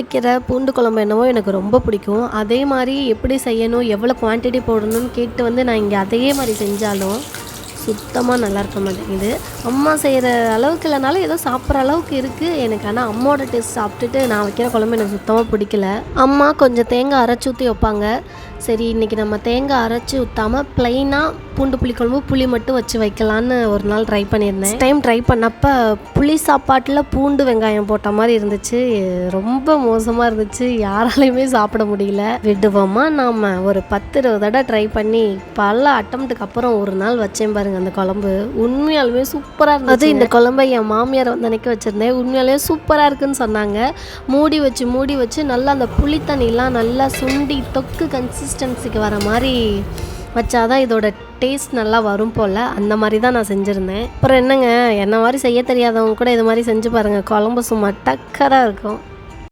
வைக்கிற பூண்டு குழம்பு என்னவோ எனக்கு ரொம்ப பிடிக்கும். அதே மாதிரி எப்படி செய்யணும், எவ்வளோ குவான்டிட்டி போடணும்னு கேட்டு வந்து நான் இங்கே அதே மாதிரி செஞ்சாலும் சுத்தமாக நல்லா இருக்க மாட்டேங்குது. அம்மா செய்கிற அளவுக்கு இல்லைனாலும் ஏதோ சாப்பிட்ற அளவுக்கு இருக்குது எனக்கு. ஆனால் அம்மாவோட டேஸ்ட் சாப்பிட்டுட்டு நான் வைக்கிற குழம்பு எனக்கு சுத்தமாக பிடிக்கல. அம்மா கொஞ்சம் தேங்காய் அரைச்சி ஊற்றி வைப்பாங்க. சரி இன்றைக்கி நம்ம தேங்காய் அரைச்சி ஊற்றாமல் ப்ளைனாக பூண்டு புளிக்குழம்பு புளி மட்டும் வச்சு வைக்கலான்னு ஒரு நாள் ட்ரை பண்ணியிருந்தேன். டைம் ட்ரை பண்ணப்போ புளி சாப்பாட்டில் பூண்டு வெங்காயம் போட்ட மாதிரி இருந்துச்சு. ரொம்ப மோசமாக இருந்துச்சு, யாராலையுமே சாப்பிட முடியல. விடுவோமா நாம் ஒரு 10-20 தடவை ட்ரை பண்ணி பல அட்டம்ப்ட்டுக்கு அப்புறம் ஒரு நாள் வச்சேன் பாருங்கள் அந்த குழம்பு. உண்மையாலுமே சூப்பராக இருந்துச்சு. இந்த குழம்பை என் மாமியார் வந்து அன்றைக்கி வச்சுருந்தேன். உண்மையாலுமே சூப்பராக இருக்குன்னு சொன்னாங்க. மூடி வச்சு நல்லா அந்த புளி தண்ணிலாம் நல்லா சுண்டி தொக்கு கன்சிஸ்டன்சிக்கு வர மாதிரி வச்சாதான் இதோட டேஸ்ட் நல்லா வரும் போல். அந்த மாதிரி தான் நான் செஞ்சுருந்தேன். அப்புறம் என்னங்க, என்ன மாதிரி செய்ய தெரியாதவங்க கூட இது மாதிரி செஞ்சு பாருங்கள், குழம்பு சும்மா டக்கராக இருக்கும்.